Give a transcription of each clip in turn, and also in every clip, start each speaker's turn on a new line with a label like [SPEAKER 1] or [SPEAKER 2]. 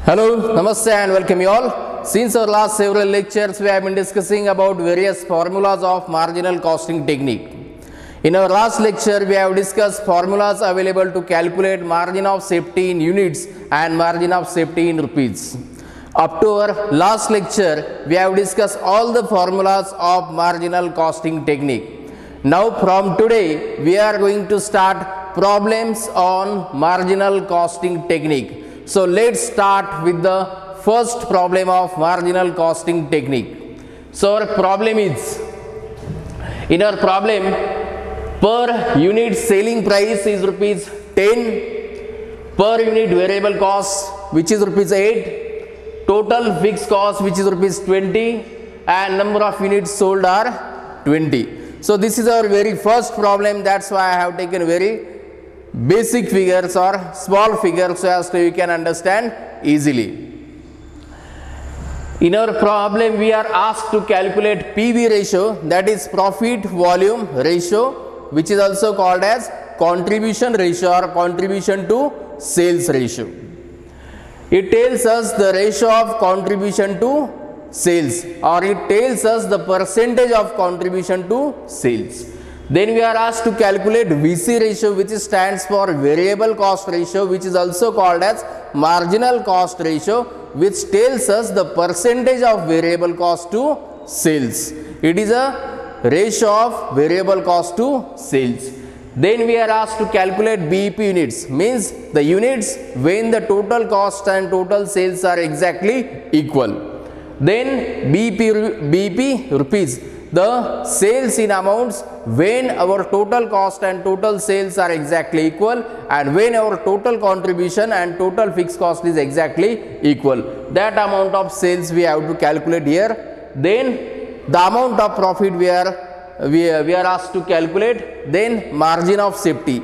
[SPEAKER 1] Hello, Namaste and welcome you all. Since our last several lectures, we have been discussing about various formulas of marginal costing technique. In our last lecture, we have discussed formulas available to calculate margin of safety in units and margin of safety in rupees. Up to our last lecture, we have discussed all the formulas of marginal costing technique. Now from today, we are going to start problems on marginal costing technique. So let's start with the first problem of marginal costing technique. So our problem is, in our problem, per unit selling price is rupees 10, per unit variable cost which is rupees 8, total fixed cost which is rupees 20, and number of units sold are 20. So this is our very first problem. That's why I have taken very basic figures or small figures so as to you can understand easily. In our problem, we are asked to calculate PV ratio, that is profit volume ratio, which is also called as contribution ratio or contribution to sales ratio. It tells us the ratio of contribution to sales, or it tells us the percentage of contribution to sales. Then we are asked to calculate VC ratio, which stands for variable cost ratio, which is also called as marginal cost ratio, which tells us the percentage of variable cost to sales. It is a ratio of variable cost to sales. Then we are asked to calculate BEP units, means the units when the total cost and total sales are exactly equal. Then BEP rupees, the sales in amounts when our total cost and total sales are exactly equal, and when our total contribution and total fixed cost is exactly equal. That amount of sales we have to calculate here. Then the amount of profit we are asked to calculate. Then margin of safety,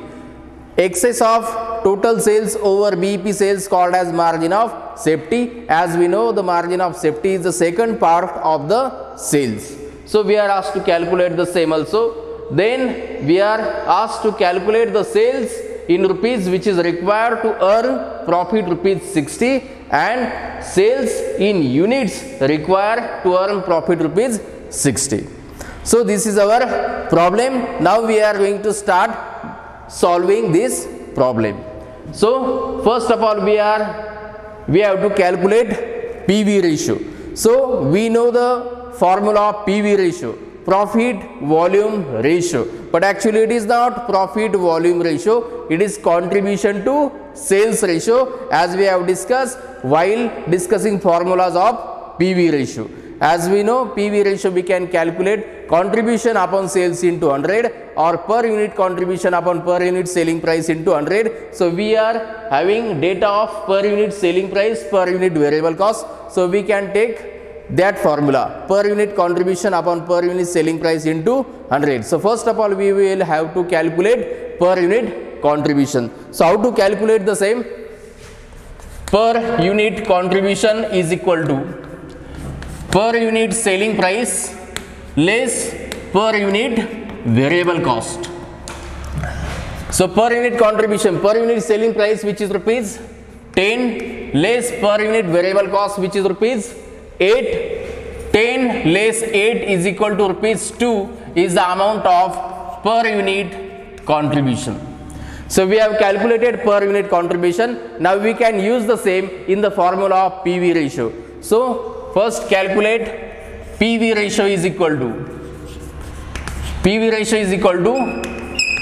[SPEAKER 1] excess of total sales over BEP sales called as margin of safety. As we know, the margin of safety is the second part of the sales. So we are asked to calculate the same also. Then we are asked to calculate the sales in rupees which is required to earn profit rupees 60, and sales in units required to earn profit rupees 60. So this is our problem. Now we are going to start solving this problem. So first of all, we have to calculate PV ratio. So we know the formula of PV ratio, profit volume ratio, but actually it is not profit volume ratio, it is contribution to sales ratio, as we have discussed while discussing formulas of PV ratio. As we know, PV ratio we can calculate contribution upon sales into 100 or per unit contribution upon per unit selling price into 100. So we are having data of per unit selling price, per unit variable cost. So we can take that formula, per unit contribution upon per unit selling price into 100. So first of all, we will have to calculate per unit contribution. So how to calculate the same? Per unit contribution is equal to per unit selling price less per unit variable cost. So per unit contribution, per unit selling price which is rupees 10 less per unit variable cost which is rupees 8, 10 less 8 is equal to rupees 2 is the amount of per unit contribution. So we have calculated per unit contribution. Now we can use the same in the formula of PV ratio. So first calculate PV ratio is equal to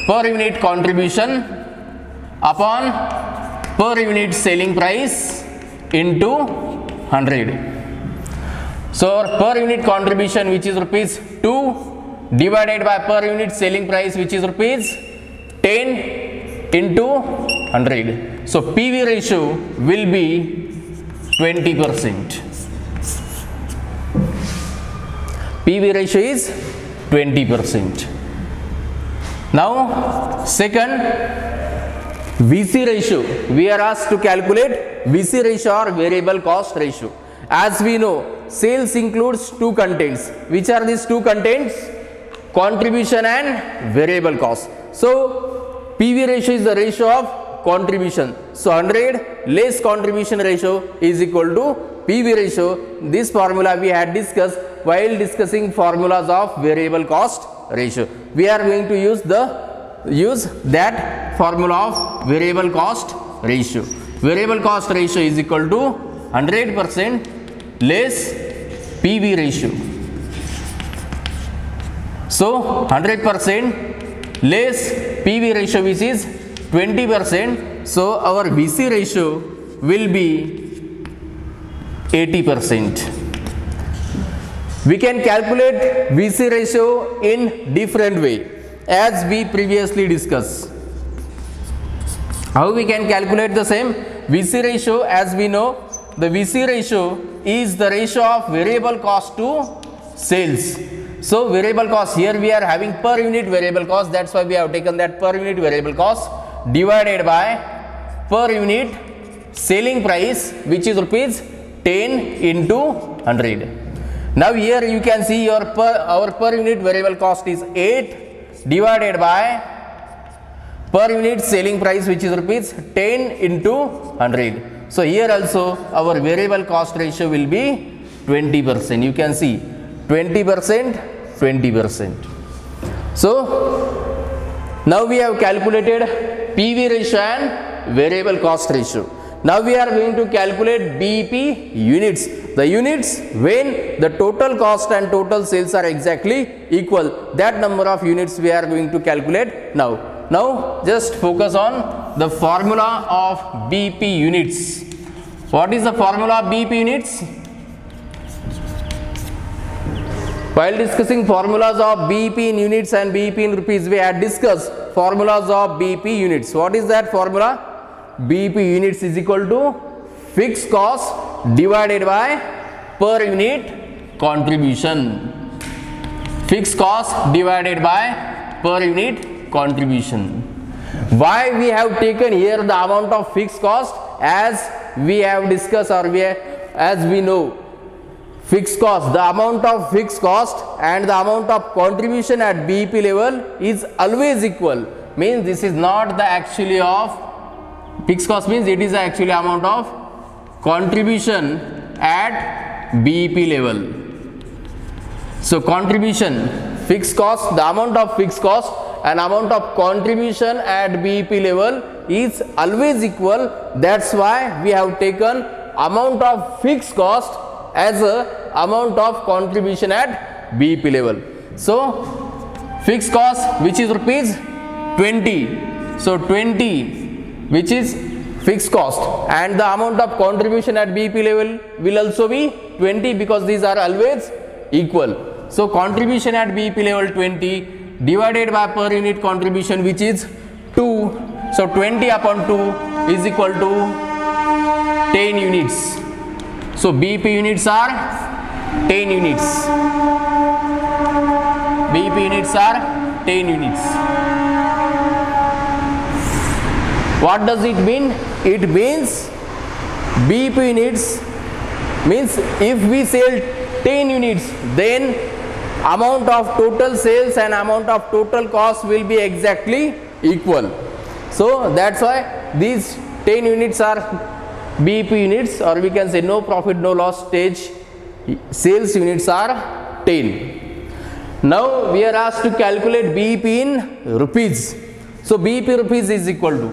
[SPEAKER 1] per unit contribution upon per unit selling price into 100. So our per unit contribution which is rupees 2 divided by per unit selling price which is rupees 10 into 100. So PV ratio will be 20%. PV ratio is 20%. Now second, VC ratio. We are asked to calculate VC ratio or variable cost ratio. As we know, sales includes two contents. Which are these two contents? Contribution and variable cost. So PV ratio is the ratio of contribution. So 100 less contribution ratio is equal to PV ratio. This formula we had discussed while discussing formulas of variable cost ratio. We are going to use that formula of variable cost ratio. Variable cost ratio is equal to 100% less PV ratio. So 100% less PV ratio, which is 20%. So our VC ratio will be 80%. We can calculate VC ratio in different way, as we previously discussed. How we can calculate the same? VC ratio, as we know, the VC ratio is the ratio of variable cost to sales. So variable cost, here we are having per unit variable cost, that's why we have taken that per unit variable cost divided by per unit selling price, which is rupees 10 into 100. Now here you can see our per unit variable cost is 8 divided by per unit selling price, which is rupees 10 into 100. So here also our variable cost ratio will be 20%. You can see 20%, 20%. So now we have calculated PV ratio and variable cost ratio. Now we are going to calculate BEP units. The units when the total cost and total sales are exactly equal. That number of units we are going to calculate now. Now just focus on the formula of BEP units. What is the formula of BEP units? While discussing formulas of BEP in units and BEP in rupees, we had discussed formulas of BEP units. What is that formula? BEP units is equal to fixed cost divided by per unit contribution. Fixed cost divided by per unit contribution. Why we have taken here the amount of fixed cost? As we have discussed, or as we know, fixed cost, the amount of fixed cost and the amount of contribution at BEP level is always equal. Means this is not the actually of fixed cost, means it is actually amount of contribution at BEP level. So contribution, fixed cost, the amount of fixed cost and amount of contribution at BEP level is always equal. That's why we have taken amount of fixed cost as a amount of contribution at BEP level. So fixed cost, which is rupees 20. So 20, which is fixed cost, and the amount of contribution at BEP level will also be 20, because these are always equal. So contribution at BEP level 20 divided by per unit contribution, which is 2. So 20 upon 2 is equal to 10 units. So BEP units are 10 units. BEP units are 10 units. What does it mean? It means BEP units means if we sell 10 units, then amount of total sales and amount of total cost will be exactly equal. So that's why these 10 units are BEP units, or we can say no profit no loss stage sales units are 10. Now we are asked to calculate BEP in rupees. So BEP rupees is equal to,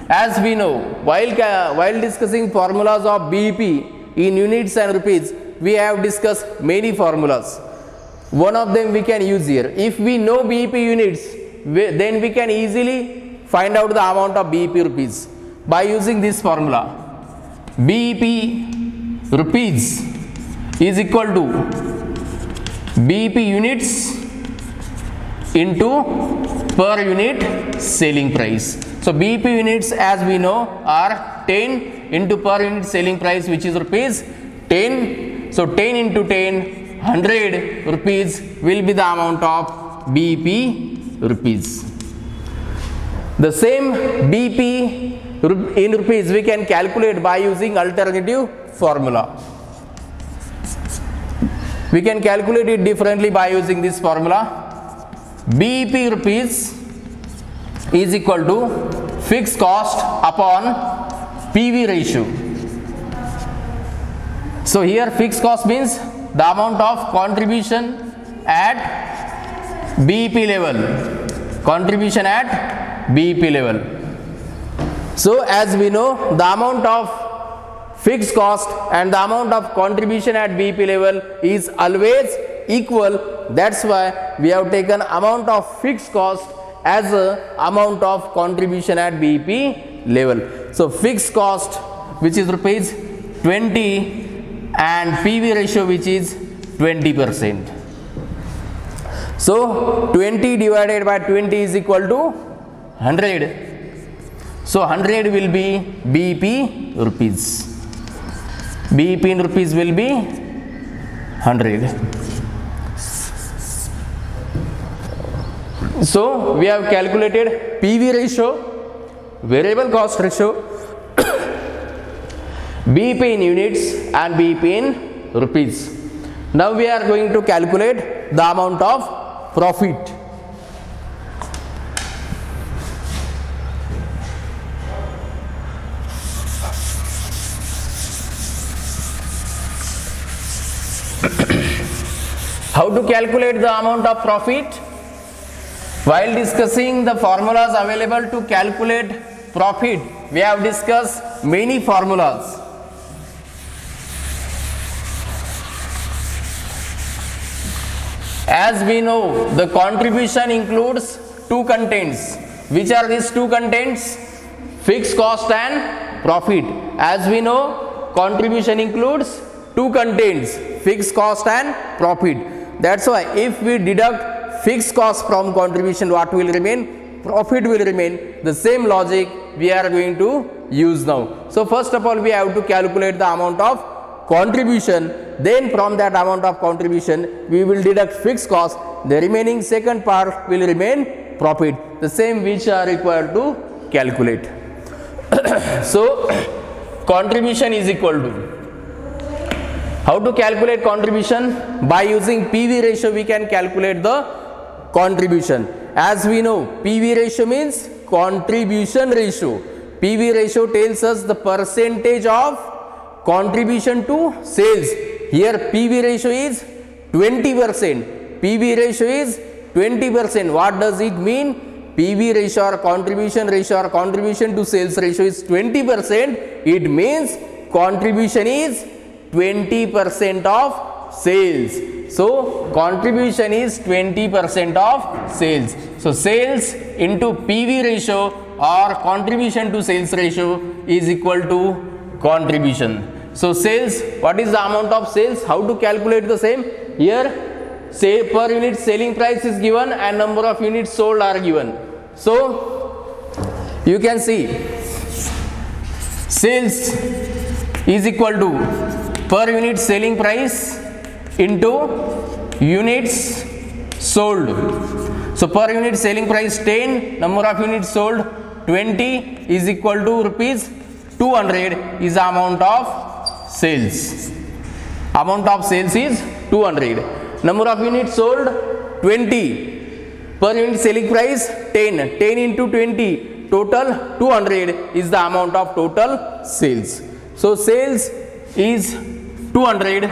[SPEAKER 1] as we know, while discussing formulas of BEP in units and rupees, we have discussed many formulas. One of them we can use here. If we know BEP units, then we can easily find out the amount of BEP rupees by using this formula. BEP rupees is equal to BEP units into per unit selling price. So BEP units, as we know, are 10 into per unit selling price, which is rupees 10. So 10 into 10, 100 rupees will be the amount of BEP rupees. The same BEP in rupees we can calculate by using alternative formula. We can calculate it differently by using this formula. BEP rupees is equal to fixed cost upon PV ratio. So here fixed cost means the amount of contribution at BEP level. Contribution at BEP level. So as we know, the amount of fixed cost and the amount of contribution at BEP level is always equal. That's why we have taken amount of fixed cost as a amount of contribution at BEP level. So fixed cost, which is rupees 20, and PV ratio, which is 20%. So 20 divided by 20 is equal to 100. So 100 will be BEP rupees. BEP in rupees will be 100. So we have calculated PV ratio, variable cost ratio, BEP in units and BEP in rupees. Now we are going to calculate the amount of profit. How to calculate the amount of profit? While discussing the formulas available to calculate profit, we have discussed many formulas. As we know, the contribution includes two contents. Which are these two contents? Fixed cost and profit. As we know, contribution includes two contents, fixed cost and profit. That's why if we deduct fixed cost from contribution, what will remain? Profit will remain. The same logic we are going to use now. So first of all, we have to calculate the amount of contribution. Then from that amount of contribution, we will deduct fixed cost. The remaining second part will remain profit. The same which are required to calculate. So contribution is equal to, how to calculate contribution? By using PV ratio we can calculate the contribution. As we know, PV ratio means contribution ratio. PV ratio tells us the percentage of contribution to sales. Here PV ratio is 20%. PV ratio is 20%. What does it mean? PV ratio or contribution to sales ratio is 20%. It means contribution is 20% of sales. So contribution is 20% of sales. So sales into PV ratio or contribution to sales ratio is equal to contribution. So sales, what is the amount of sales? How to calculate the same? Here, say per unit selling price is given and number of units sold are given. So you can see sales is equal to per unit selling price into units sold. So per unit selling price 10, number of units sold 20 is equal to rupees 200 is the amount of sales. Amount of sales is 200. Number of units sold 20. Per unit selling price 10. 10 into 20. Total 200 is the amount of total sales. So sales is 200.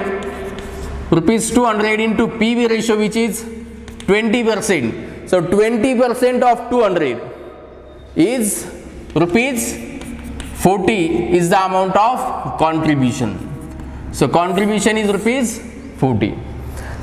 [SPEAKER 1] Rupees 200 into PV ratio, which is 20%. So 20% of 200 is rupees 40 is the amount of contribution. So contribution is rupees 40.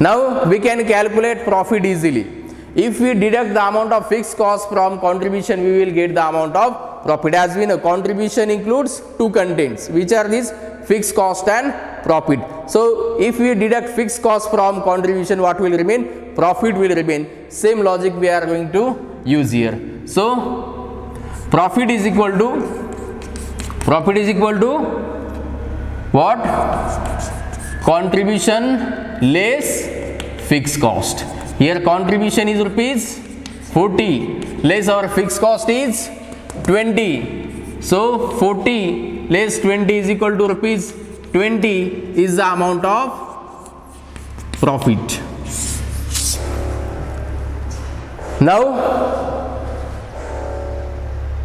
[SPEAKER 1] Now we can calculate profit easily. If we deduct the amount of fixed cost from contribution, we will get the amount of profit. As we know, contribution includes two contents. Which are these? Fixed cost and profit. So if we deduct fixed cost from contribution, what will remain? Profit will remain. Same logic we are going to use here. So profit is equal to what? Contribution less fixed cost. Here contribution is rupees 40 less our fixed cost is 20. So 40 less 20 is equal to rupees 20 is the amount of profit. Now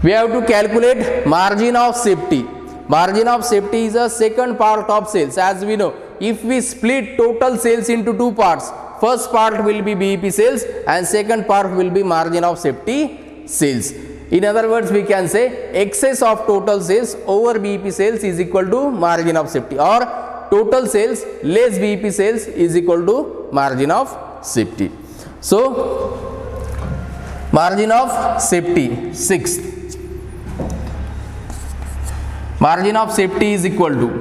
[SPEAKER 1] We have to calculate margin of safety. Margin of safety is a second part of sales. As we know, if we split total sales into two parts, first part will be BEP sales and second part will be margin of safety sales. In other words, we can say excess of total sales over BEP sales is equal to margin of safety, or total sales less BEP sales is equal to margin of safety. So, margin of safety, sixth. Margin of safety is equal to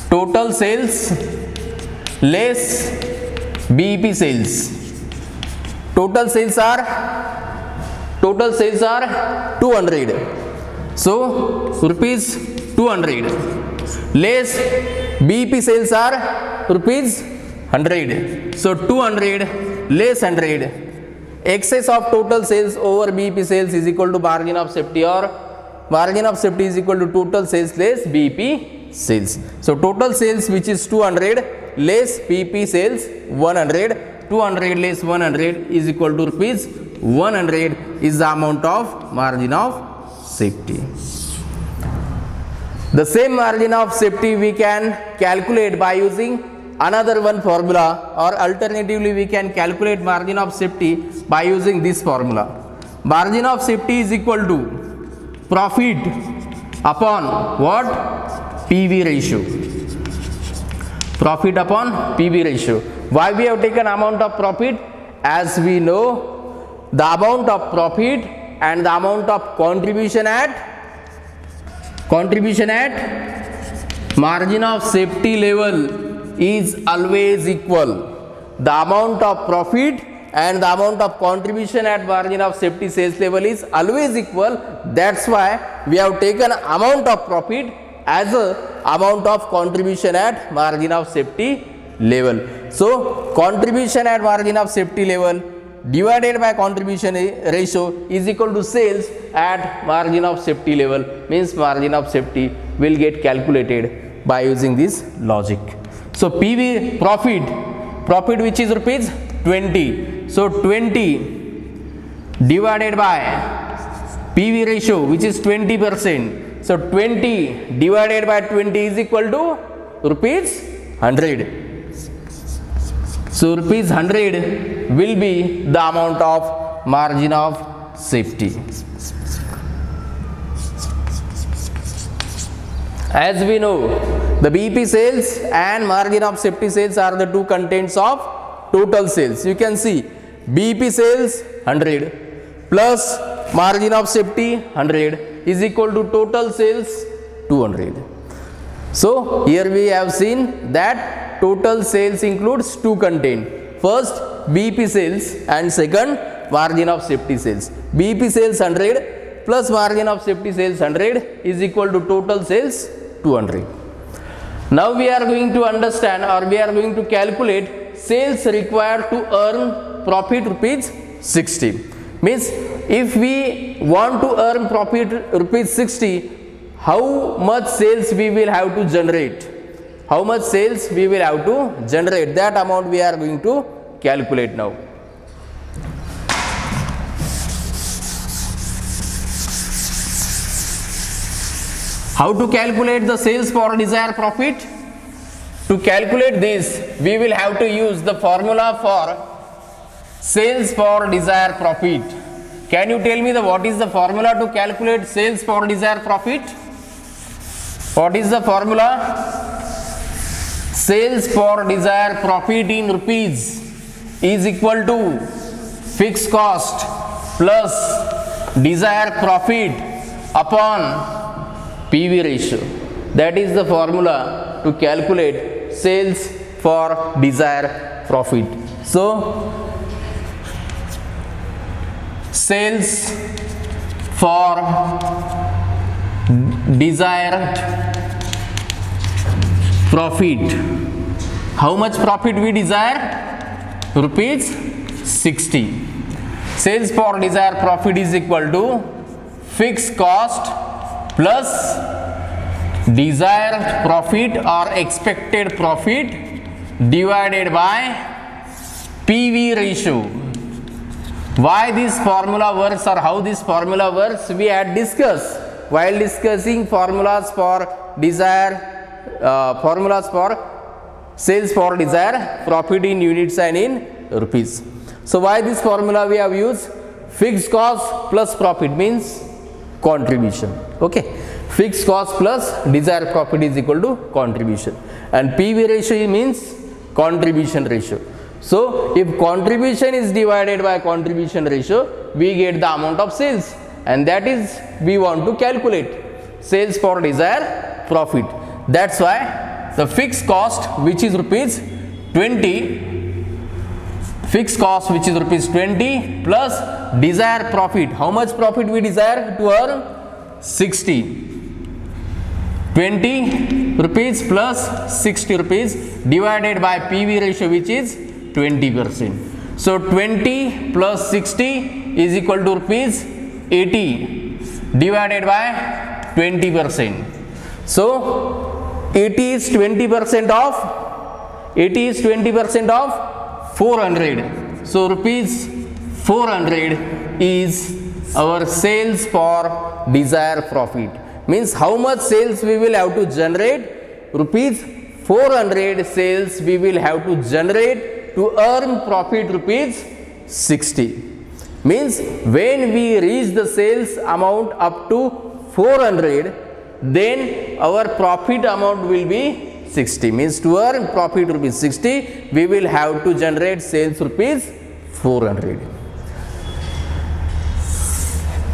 [SPEAKER 1] total sales less BEP sales. Total sales are 200. So rupees 200 less BEP sales are rupees 100. So 200 less 100. Excess of total sales over BEP sales is equal to margin of safety, or margin of safety is equal to total sales less BEP sales. So total sales, which is 200 less BEP sales 100, 200 less 100 is equal to rupees 100 is the amount of margin of safety. The same margin of safety we can calculate by using another one formula, or alternatively we can calculate margin of safety by using this formula. Margin of safety is equal to profit upon what? PV ratio. Profit upon PV ratio. Why we have taken amount of profit? As we know, the amount of profit and the amount of contribution at margin of safety level is always equal. The amount of profit and the amount of contribution at margin of safety sales level is always equal. That's why we have taken amount of profit as a amount of contribution at margin of safety level. So contribution at margin of safety level divided by contribution ratio is equal to sales at margin of safety level, means margin of safety will get calculated by using this logic. So PV profit which is rupees 20. So 20 divided by PV ratio which is 20%. So 20 divided by 20 is equal to rupees 100. So rupees 100 will be the amount of margin of safety. As we know, the BEP sales and margin of safety sales are the two contents of total sales. You can see BEP sales 100 plus margin of safety 100 is equal to total sales 200. So here we have seen that total sales includes two content. First BEP sales and second margin of safety sales. BEP sales 100 plus margin of safety sales 100 is equal to total sales 200. Now we are going to understand, or we are going to calculate sales required to earn profit rupees 60. Means if we want to earn profit rupees 60, how much sales we will have to generate? How much sales we will have to generate? That amount we are going to calculate now. How to calculate the sales for desired profit? To calculate this, we will have to use the formula for sales for desired profit. Can you tell me what is the formula to calculate sales for desired profit? What is the formula? Sales for desired profit in rupees is equal to fixed cost plus desired profit upon PV ratio. That is the formula to calculate sales for desired profit. So sales for desired profit. How much profit we desire? Rupees 60. Sales for desired profit is equal to fixed cost plus desired profit or expected profit divided by PV ratio. Why this formula works or how this formula works, we had discussed while discussing formulas for formulas for sales for desired profit in units and in rupees. So why this formula we have used? Fixed cost plus profit means contribution. Okay, fixed cost plus desired profit is equal to contribution, and PV ratio means contribution ratio. So if contribution is divided by contribution ratio, we get the amount of sales, and that is we want to calculate sales for desired profit. That's why the fixed cost, which is rupees 20, fixed cost which is rupees 20 plus desired profit. How much profit we desire to earn? 60. 20 rupees plus 60 rupees divided by PV ratio, which is 20%. So 20 plus 60 is equal to rupees 80 divided by 20%. So 80 is 20% of 400. So rupees 400 is our sales for desired profit. Means how much sales we will have to generate? Rupees 400 sales we will have to generate to earn profit rupees 60. Means when we reach the sales amount up to 400, then our profit amount will be 60. Means to earn profit rupees 60, we will have to generate sales rupees 400.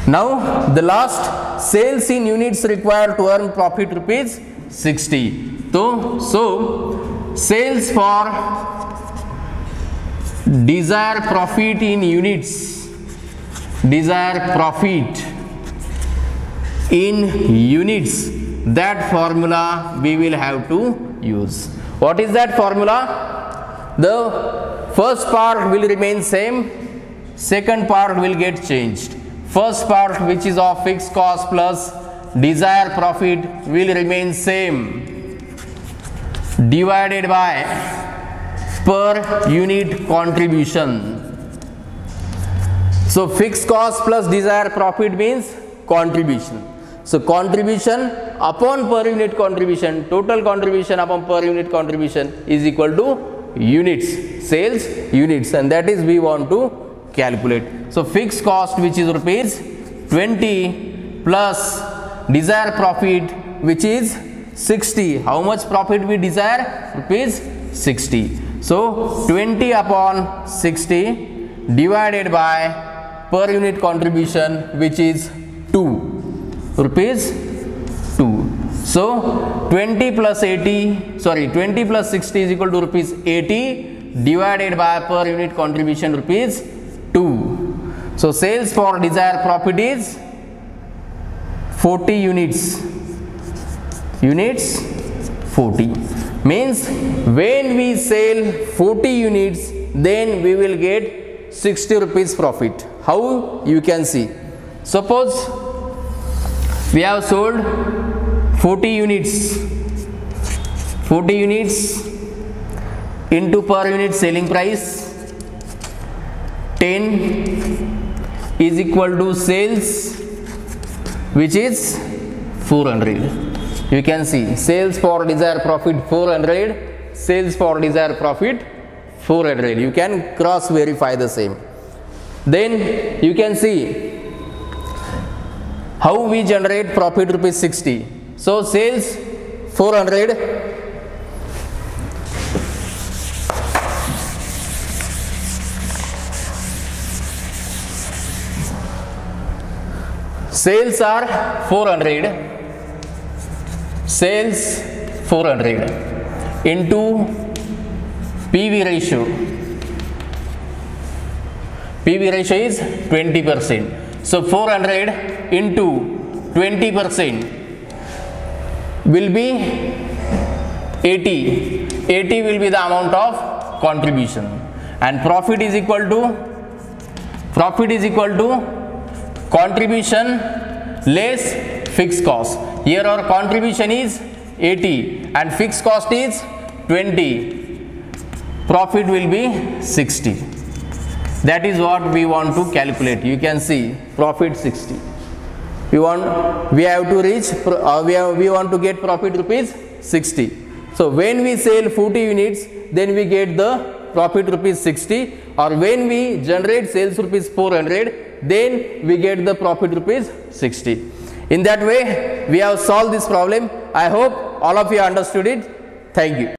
[SPEAKER 1] Now the last, sales in units required to earn profit rupees 60. So sales for desired profit in units, desired profit in units, that formula we will have to use. What is that formula? The first part will remain same, second part will get changed. First part, which is of fixed cost plus desired profit, will remain same, divided by per unit contribution. So fixed cost plus desired profit means contribution. So contribution upon per unit contribution, total contribution upon per unit contribution is equal to units, sales units, and that is we want to calculate. So fixed cost, which is rupees 20 plus desired profit, which is 60. How much profit we desire? Rupees 60. So 20 upon 60 divided by per unit contribution, which is 2, rupees 2. So 20 plus 60 is equal to rupees 80 divided by per unit contribution rupees 2. So sales for desired profit is 40 units. 40. Means when we sell 40 units, then we will get 60 rupees profit. How? You can see. Suppose we have sold 40 units. 40 units into per unit selling price 10 is equal to sales, which is 400. You can see sales for desired profit 400, sales for desired profit 400. You can cross verify the same. Then you can see how we generate profit rupees 60. So sales 400, sales are 400, sales 400 into PV ratio. PV ratio is 20%. So 400 into 20% will be 80. 80 will be the amount of contribution, and profit is equal to contribution less fixed cost. Here our contribution is 80 and fixed cost is 20. Profit will be 60. That is what we want to calculate. You can see profit 60. We have to reach, we want to get profit rupees 60. So when we sell 40 units, then we get the profit rupees 60, or when we generate sales rupees 400, then we get the profit rupees 60. In that way, we have solved this problem. I hope all of you understood it. Thank you.